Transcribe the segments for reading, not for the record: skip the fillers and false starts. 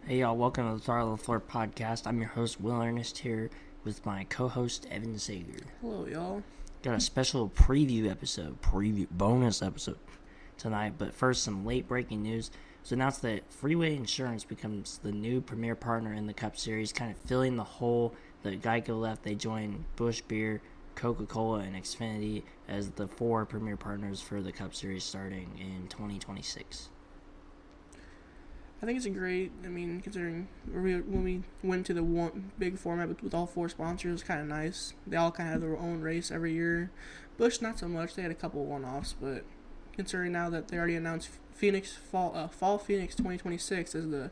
Hey y'all, welcome to the Throttle podcast. I'm your host, Will Earnest, here with my co-host, Evan Sager. Hello, y'all. Got a special bonus episode tonight, but first, some late-breaking news. It was announced that Freeway Insurance becomes the new premier partner in the Cup Series, kind of filling the hole that Geico left. They joined Busch Beer, Coca-Cola, and Xfinity as the 4 premier partners for the Cup Series starting in 2026. I think it's considering when we went to the one big format with all 4 sponsors, it's kind of nice. They all kind of have their own race every year. Busch, not so much. They had a couple one-offs, but considering now that they already announced Fall Phoenix 2026 as the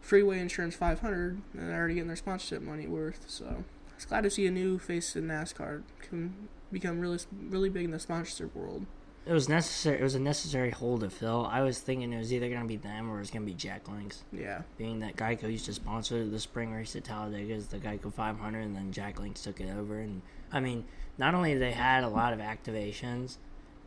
Freeway Insurance 500, and they're already getting their sponsorship money worth. So it's glad to see a new face in NASCAR become really big in the sponsorship world. It was necessary. It was a necessary hole to fill. I was thinking it was either going to be them or it was going to be Jack Link's. Yeah. Being that Geico used to sponsor the spring race at Talladega as the Geico 500, and then Jack Link's took it over. And I mean, not only they had a lot of activations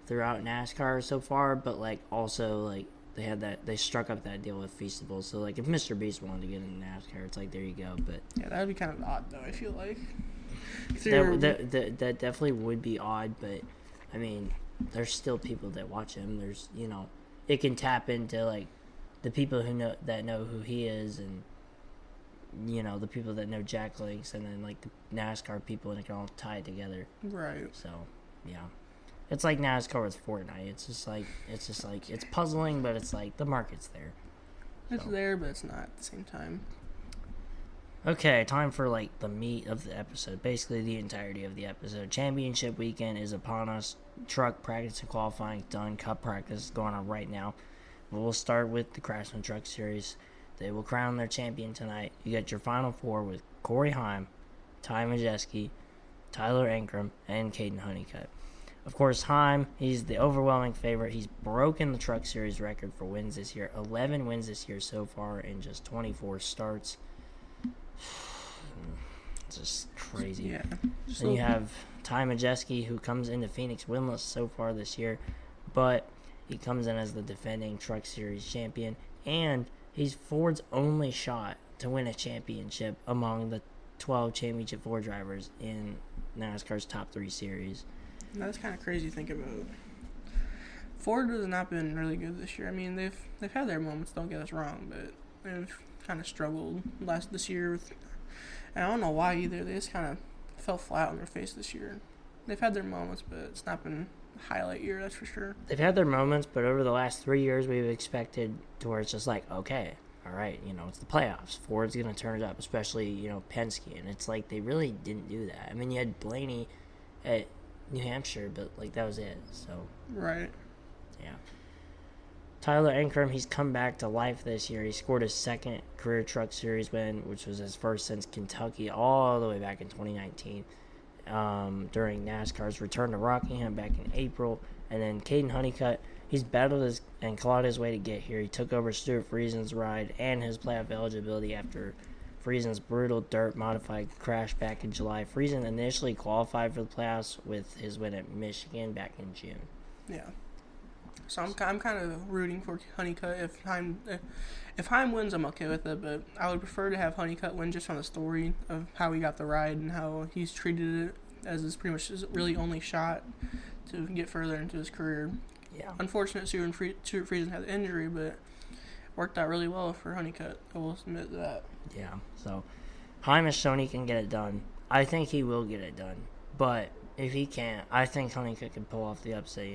throughout NASCAR so far, but also they had they struck up that deal with Feastables. So if Mr. Beast wanted to get into NASCAR, it's there you go. But yeah, that would be kind of odd though. I feel like that definitely would be odd, but I mean, there's still people that watch him. There's, it can tap into the people who know who he is, and the people that know Jack Links, and then the NASCAR people, and it can all tie it together. Right. So, yeah, it's like NASCAR with Fortnite. It's it's puzzling, but it's the market's there. It's there, but it's not at the same time. Okay, time for the meat of the episode. Basically, the entirety of the episode. Championship weekend is upon us. Truck practice and qualifying done. Cup practice is going on right now. We'll start with the Craftsman Truck Series. They will crown their champion tonight. You got your final 4 with Corey Heim, Ty Majeski, Tyler Ankrum, and Caden Honeycutt. Of course, Heim, he's the overwhelming favorite. He's broken the Truck Series record for wins this year. 11 wins this year so far in just 24 starts. It's just crazy. Yeah. Then you have Ty Majeski, who comes into Phoenix winless so far this year, but he comes in as the defending Truck Series champion, and he's Ford's only shot to win a championship among the 12 championship Ford drivers in NASCAR's top 3 series. That's kind of crazy to think about. Ford has not been really good this year. I mean, they've had their moments, don't get us wrong, but they've kind of struggled this year. And I don't know why either. They just kind of fell flat on their face this year. They've had their moments, but it's not been a highlight year, that's for sure. They've had their moments, but over the last 3 years, we've expected to where it's just okay, all right, it's the playoffs. Ford's going to turn it up, especially, Penske. And it's they really didn't do that. I mean, you had Blaney at New Hampshire, but, that was it. So right. Yeah. Tyler Ankrum, he's come back to life this year. He scored his 2nd career Truck Series win, which was his first since Kentucky, all the way back in 2019, during NASCAR's return to Rockingham back in April. And then Caden Honeycutt, he's battled and clawed his way to get here. He took over Stuart Friesen's ride and his playoff eligibility after Friesen's brutal dirt modified crash back in July. Friesen initially qualified for the playoffs with his win at Michigan back in June. Yeah. So I'm kind of rooting for Honeycutt. If Heim wins, I'm okay with it, but I would prefer to have Honeycutt win just on the story of how he got the ride and how he's treated it as his pretty much his really only shot to get further into his career. Yeah. Unfortunate Stuart Friesen had the injury, but worked out really well for Honeycutt. I will admit that. Yeah. So Heim has shown he can get it done. I think he will get it done, but if he can't, I think Honeycutt can pull off the upset.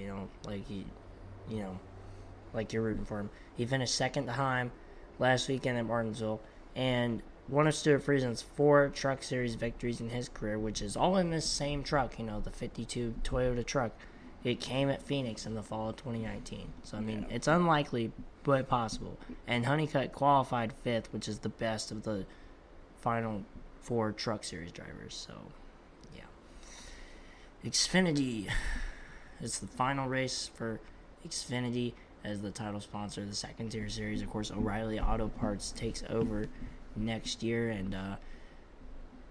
You're rooting for him. He finished 2nd to Heim last weekend at Martinsville, and one of Stuart Friesen's 4 Truck Series victories in his career, which is all in this same truck, the 52 Toyota truck. It came at Phoenix in the fall of 2019. So, It's unlikely, but possible. And Honeycutt qualified 5th, which is the best of the final 4 Truck Series drivers. So, yeah. Xfinity. It's the final race for Xfinity as the title sponsor of the 2nd tier series. Of course, O'Reilly Auto Parts takes over next year, and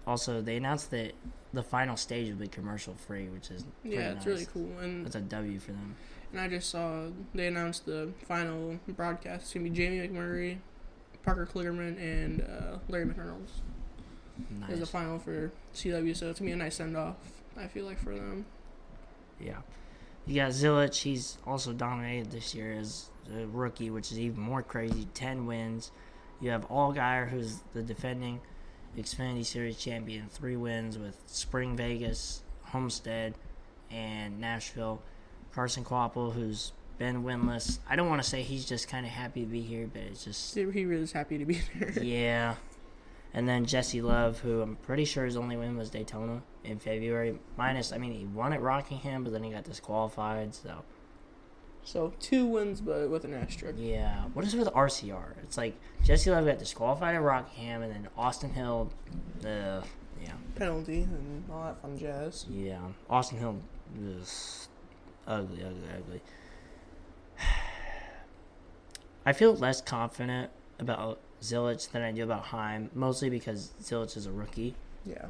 also they announced that the final stage will be commercial free, which is it's nice. really cool, and that's a W for them. And I just saw they announced the final broadcast. It's gonna be Jamie McMurray, Parker Kligerman and Larry McReynolds. Nice. Is the final for CW, so it's going to be a nice send-off, I feel like, for them. Yeah. You got Zilich. He's also dominated this year as a rookie, which is even more crazy. 10 wins. You have Allgaier, who's the defending Xfinity Series champion. 3 wins with Spring Vegas, Homestead, and Nashville. Carson Kvapil, who's been winless. I don't want to say he's just kind of happy to be here, but it's just... He really is happy to be there. Yeah. And then Jesse Love, who I'm pretty sure his only win was Daytona in February. He won at Rockingham, but then he got disqualified, so... So, 2 wins, but with an asterisk. Yeah. What is it with RCR? It's like Jesse Love got disqualified at Rockingham, and then Austin Hill, yeah. Penalty and all that fun jazz. Yeah. Austin Hill is ugly. I feel less confident about Zilich than I do about Heim, mostly because Zilich is a rookie. Yeah.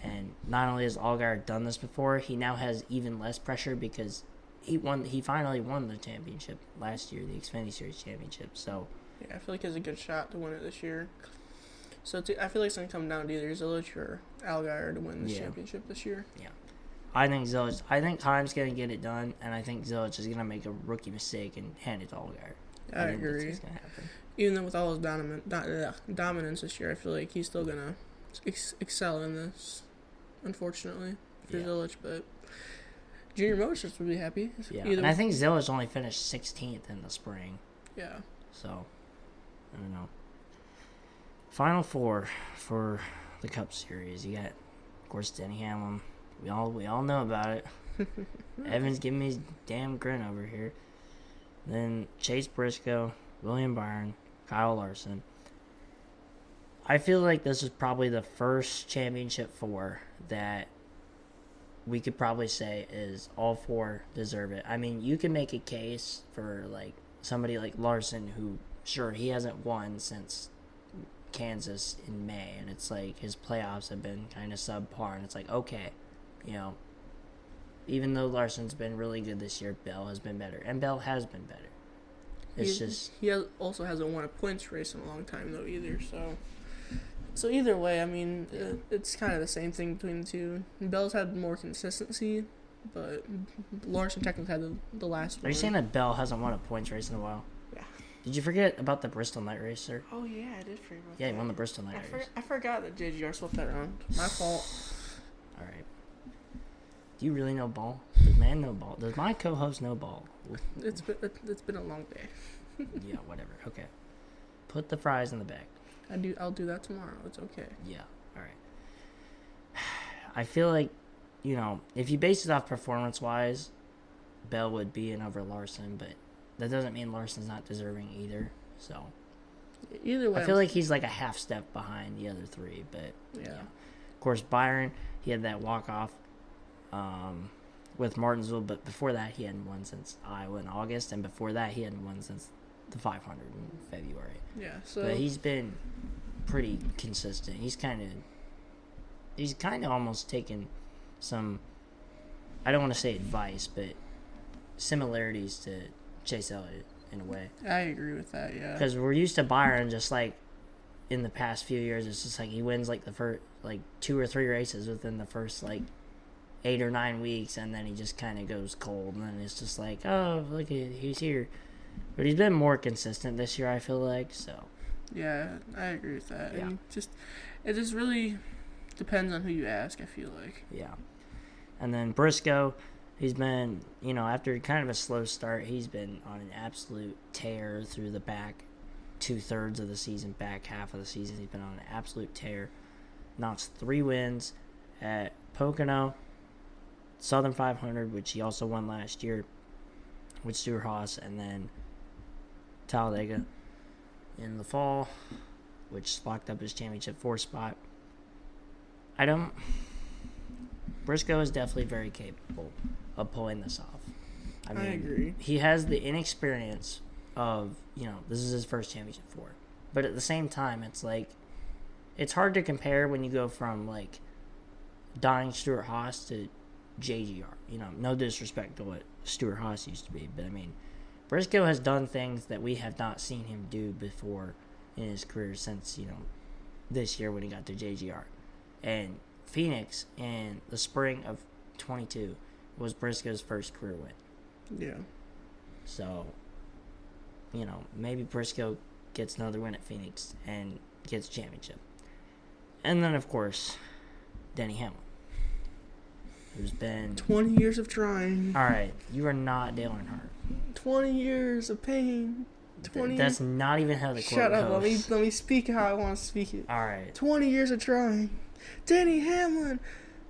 And not only has Allgaier done this before, he now has even less pressure because he finally won the championship last year, the Xfinity Series championship. So yeah, I feel like he has a good shot to win it this year. So I feel like it's going to come down to either Zilich or Allgaier to win this championship this year. Yeah. I think Heim's going to get it done, and I think Zilich is going to make a rookie mistake and hand it to Allgaier. I agree. That's going to happen. Even though with all his dominance this year, I feel like he's still going to excel in this, unfortunately, for Zilich. But Junior Motorsports would be happy. Yeah, and I think Zilich only finished 16th in the spring. Yeah. So, I don't know. Final 4 for the Cup Series. You got, of course, Denny Hamlin. We all know about it. Evan's giving me his damn grin over here. Then Chase Briscoe, William Byron, Kyle Larson. I feel like this is probably the first championship 4 that we could probably say is all 4 deserve it. I mean, you can make a case for like somebody like Larson who, sure, he hasn't won since Kansas in May, and it's like his playoffs have been kind of subpar, and it's like, okay, you know, even though Larson's been really good this year, Bell has been better, and Bell has been better. He also hasn't won a points race in a long time though either. So either way, I mean, it's kind of the same thing between the two. Bell's had more consistency, but Larson technically had the last one. Are you saying that Bell hasn't won a points race in a while? Yeah. Did you forget about the Bristol Night Race, sir? Oh yeah, I did forget about that. Yeah, he won the Bristol Night Race. I forgot that JGR swept that round. My fault. All right. Do you really know ball? Does man know ball? Does my co-host know ball? It's been a long day. Yeah, whatever. Okay. Put the fries in the bag. I'll do that tomorrow. It's okay. Yeah. All right. I feel like, you know, if you base it off performance-wise, Bell would be in over Larson, but that doesn't mean Larson's not deserving either. So either way, I feel like he's like a half step behind the other 3, but yeah. Of course, Byron, he had that walk-off with Martinsville, but before that he hadn't won since Iowa in August, and before that he hadn't won since the 500 in February. Yeah, so but he's been pretty consistent. He's kind of almost taken some, I don't want to say advice, but similarities to Chase Elliott in a way. I agree with that, yeah. Because we're used to Byron just like in the past few years, it's just like he wins like the first like 2 or 3 races within the first like 8 or 9 weeks, and then he just kind of goes cold, and then it's just like, oh, look, he's here. But he's been more consistent this year, I feel like, so. Yeah, I agree with that. Yeah. And it just really depends on who you ask, I feel like. Yeah. And then Briscoe, he's been, you know, after kind of a slow start, he's been on an absolute tear through the back 2/3 of the season, back half of the season. He's been on an absolute tear. Notched 3 wins at Pocono, Southern 500, which he also won last year with Stuart Haas, and then Talladega in the fall, which locked up his championship 4 spot. Briscoe is definitely very capable of pulling this off. I agree. He has the inexperience of, you know, this is his first championship 4. But at the same time, it's like, it's hard to compare when you go from, like, dying Stuart Haas to JGR. You know, no disrespect to what Stuart Haas used to be, but I mean, Briscoe has done things that we have not seen him do before in his career since, this year when he got to JGR. And Phoenix in the spring of 22 was Briscoe's first career win. Yeah. So, maybe Briscoe gets another win at Phoenix and gets a championship. And then, of course, Denny Hamlin, who's been 20 years of trying. All right, you are not Dale Earnhardt. 20 years of pain. 20. That's not even how the quote Shut up. goes. Let me speak how I want to speak it. All right. 20 years of trying. Denny Hamlin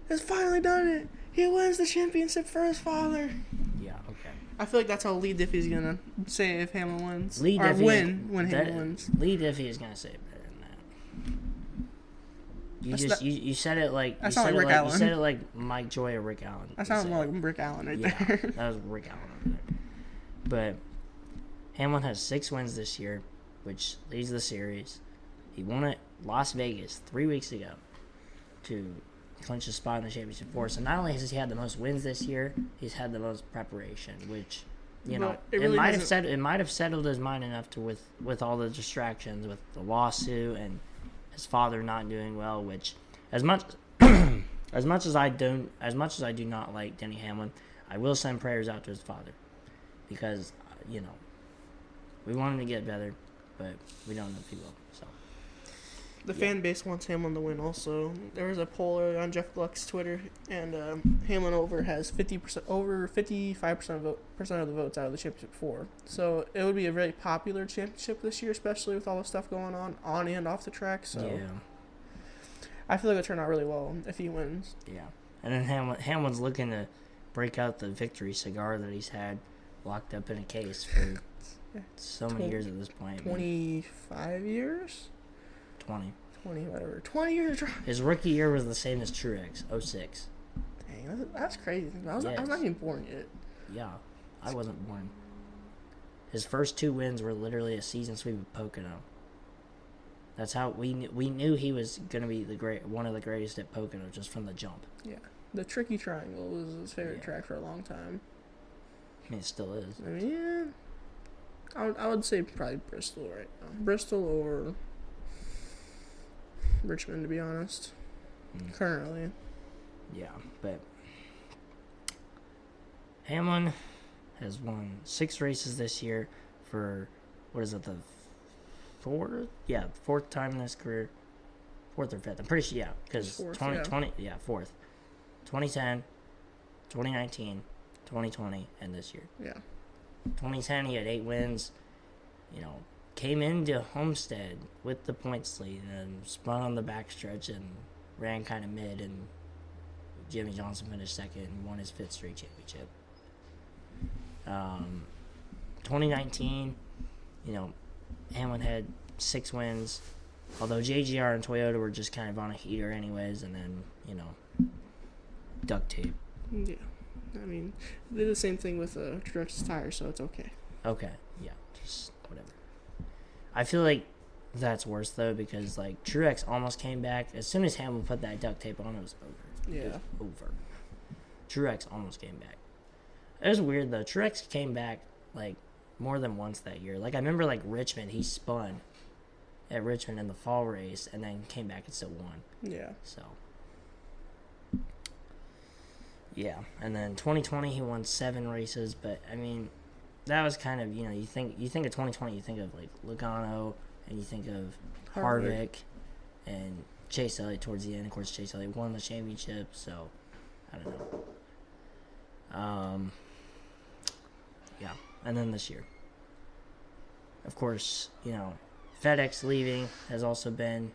has finally done it. He wins the championship for his father. Yeah. Okay. I feel like that's how Lee Diffie's gonna say if Hamlin wins. Lee or Diffie when Hamlin wins. Lee Diffie is gonna say it better than that. You said it like I sound like Rick Allen. You said it like Mike Joy or Rick Allen. I sound more like Rick Allen right yeah, there. That was Rick Allen over there. But Hamlin has 6 wins this year, which leads the series. He won at Las Vegas 3 weeks ago to clinch a spot in the championship four. So not only has he had the most wins this year, he's had the most preparation, which it might have settled his mind enough to with all the distractions with the lawsuit and his father not doing well. Which as much as I do not like Denny Hamlin, I will send prayers out to his father because we want him to get better, but we don't know if he will. So. The fan base wants Hamlin to win also. There was a poll earlier on Jeff Gluck's Twitter, and Hamlin has 55% of the votes out of the championship four. So it would be a very popular championship this year, especially with all the stuff going on and off the track. So yeah. I feel like it'll turn out really well if he wins. Yeah. And then Hamlin's looking to break out the victory cigar that he's had locked up in a case for so many years at this point. 25 years? 20, whatever. 20 years. His rookie year was the same as Truex, 06. Dang, that's crazy. I was not even born yet. Yeah, I wasn't born. His first 2 wins were literally a season sweep of Pocono. That's how we knew he was going to be one of the greatest at Pocono just from the jump. Yeah, the Tricky Triangle was his favorite track for a long time. I mean, it still is. I mean, yeah. I would say probably Bristol right now. Bristol or Richmond, to be honest. Currently. Yeah, but Hamlin has won 6 races this year for, what is it, the fourth? Yeah, 4th time in his career. 4th or 5th. I'm pretty sure, yeah, because 2020, yeah, 4th. 2010, 2019, 2020, and this year. Yeah. 2010, he had 8 wins. Came into Homestead with the points lead and spun on the backstretch and ran kind of mid, and Jimmy Johnson finished second and won his 5th straight championship. 2019, Hamlin had 6 wins, although JGR and Toyota were just kind of on a heater anyways, and then, duct tape. Yeah. I mean, they did the same thing with Truex's tires, so it's okay. Okay, yeah, just whatever. I feel like that's worse, though, because, Truex almost came back. As soon as Hamlin put that duct tape on, it was over. Yeah. It was over. Truex almost came back. It was weird, though. Truex came back, more than once that year. I remember, Richmond, he spun at Richmond in the fall race and then came back and still won. Yeah. So, yeah. And then 2020, he won 7 races, but, I mean, that was kind of, you think of 2020, you think of, Logano, and you think of Harvick and Chase Elliott towards the end. Of course, Chase Elliott won the championship, so, I don't know. Yeah. And then this year. Of course, FedEx leaving has also been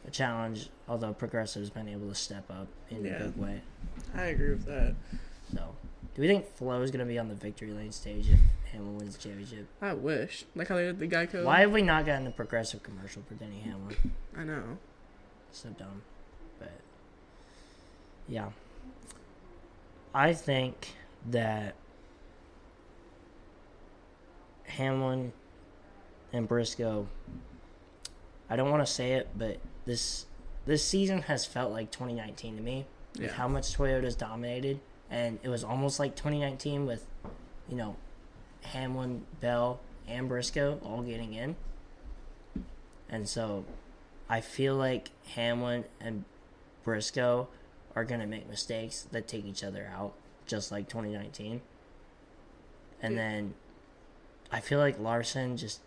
a challenge, although Progressive's been able to step up in a big way. I agree with that. So, do we think Flo is going to be on the victory lane stage if Hamlin wins the championship? I wish. Like how they did the Geico. Why have we not gotten a Progressive commercial for Denny Hamlin? I know. So dumb. But, yeah. I think that Hamlin and Briscoe, I don't want to say it, but this season has felt like 2019 to me. Yeah. With how much Toyota's dominated. And it was almost like 2019 with, Hamlin, Bell, and Briscoe all getting in. And so I feel like Hamlin and Briscoe are going to make mistakes that take each other out, just like 2019. And then I feel like Larson just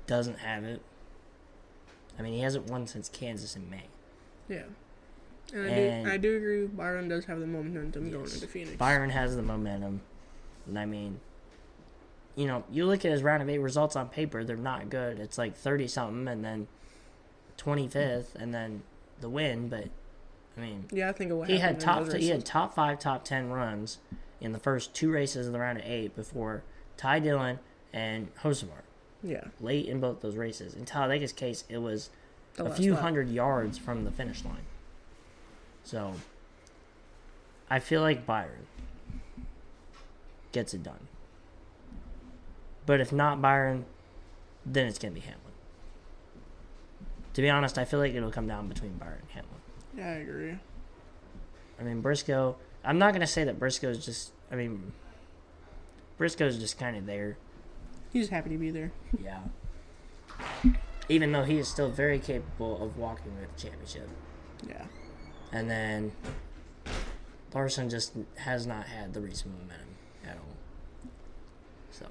doesn't have it. I mean, he hasn't won since Kansas in May. Yeah. And I do agree Byron does have the momentum going into Phoenix. Byron has the momentum. And I mean, you know, you look at his round of 8 results on paper, they're not good. It's like 30-something and then 25th and then the win. But, I mean, yeah, I think of what he had top 5, top 10 runs in the first 2 races of the round of 8 before Ty Dillon and Hocevar. Yeah. Late in both those races. In Talladega's case, it was a few hundred yards from the finish line. So, I feel like Byron gets it done. But if not Byron, then it's going to be Hamlin. To be honest, I feel like it'll come down between Byron and Hamlin. Yeah, I agree. I mean, Briscoe, I'm not going to say that Briscoe's just kind of there. He's happy to be there. Yeah. Even though he is still very capable of walking with the championship. Yeah. And then Larson just has not had the recent momentum at all. So.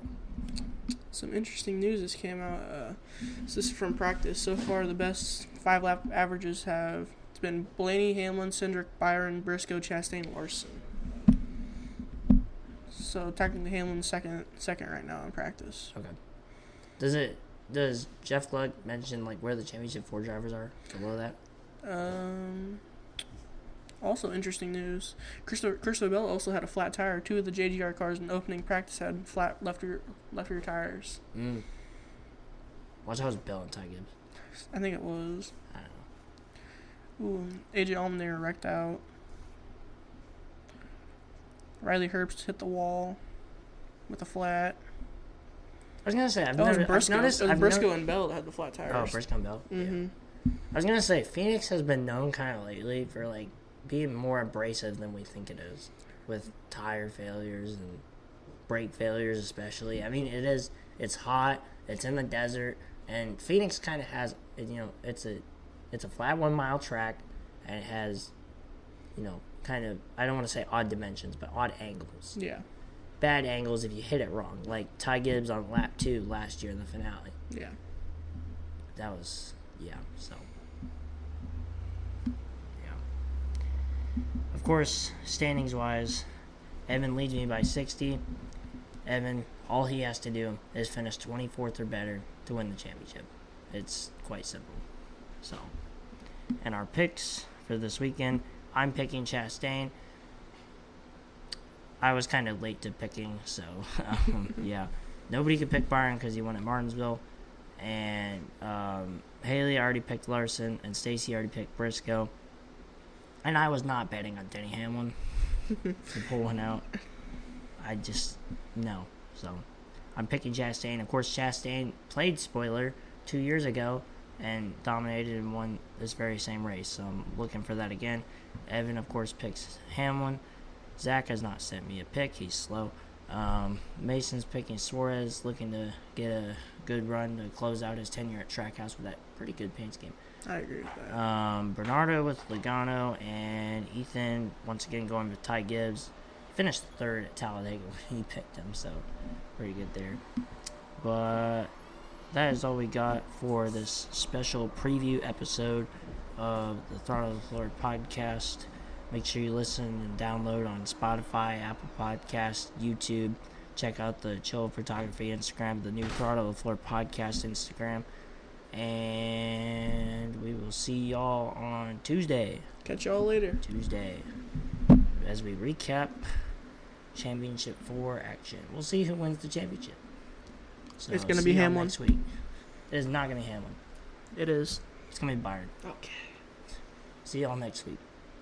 Some interesting news just came out. This is from practice. So far, the best 5-lap averages it's been Blaney, Hamlin, Cindric, Byron, Briscoe, Chastain, Larson. So technically Hamlin's second right now in practice. Okay. Does Jeff Gluck mention like where the championship 4 drivers are below that? Also interesting news. Christopher Bell also had a flat tire. 2 of the JGR cars in opening practice had flat left rear tires. Watch how it was Bell and Ty Gibbs. I think it was. I don't know. AJ Allmendinger wrecked out. Riley Herbst hit the wall with a flat. I was gonna say It was Briscoe and Bell that had the flat tires. Oh, Briscoe and Bell. Mm-hmm. Yeah. I was gonna say Phoenix has been known kind of lately for like being more abrasive than we think it is, with tire failures and brake failures especially. I mean, it's hot, it's in the desert, and Phoenix kind of has, you know, it's a flat 1 mile track, and it has, you know, kind of, I don't want to say odd dimensions, but odd angles. Yeah. Bad angles if you hit it wrong, like Ty Gibbs on lap 2 last year in the finale. Yeah. That was, so. Of course, standings-wise, Evan leads me by 60. Evan, all he has to do is finish 24th or better to win the championship. It's quite simple. So, and our picks for this weekend, I'm picking Chastain. I was kind of late to picking, so, yeah. Nobody could pick Byron because he won at Martinsville. And Haley already picked Larson, and Stacy already picked Briscoe. And I was not betting on Denny Hamlin to pull one out. No. So, I'm picking Chastain. Of course, Chastain played spoiler 2 years ago and dominated and won this very same race. So, I'm looking for that again. Evan, of course, picks Hamlin. Zach has not sent me a pick. He's slow. Mason's picking Suarez, looking to get a good run to close out his tenure at Trackhouse with that pretty good paint scheme. I agree with that. Bernardo with Logano, and Ethan once again going with Ty Gibbs. Finished third at Talladega when he picked him, so pretty good there. But that is all we got for this special preview episode of the Throttle of the Floor podcast. Make sure you listen and download on Spotify, Apple Podcasts, YouTube. Check out the Chill Photography Instagram, the new Throttle of the Floor podcast Instagram. And we will see y'all on Tuesday. Catch y'all later. As we recap Championship 4 action. We'll see who wins the championship. So it's going to be Hamlin. Next week. It is not going to be Hamlin. It is. It's going to be Byron. Okay. See y'all next week.